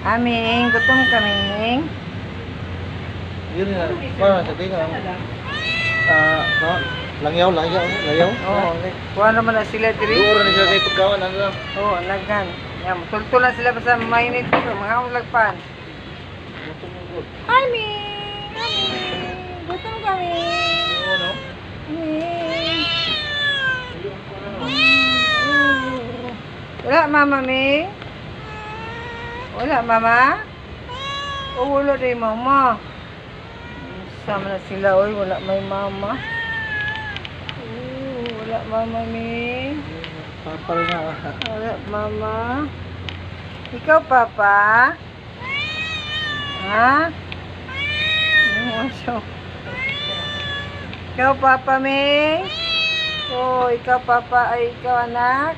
Aming, gutom kaming. Yun na, parang sabi nga, langyaw. Oo, kuha naman na sila diri. Doon na sila kay pagkawan, ano lang. Oo, naghan. Yan, tultul na sila basta mainit ko, mga ulagpan. Hi, Ming! Gutom kami. Oo, no? Wala, Mama Ming? Wala, Mama? O, wala rin, Mama. Sama na sila, oy. Wala may Mama. Wala, Mama Ming. Papa rin na. Wala, Mama. Ikaw, Papa? Ha? Ikaw, Papa Ming? Oh, ikaw, Papa. Ay, ikaw, anak?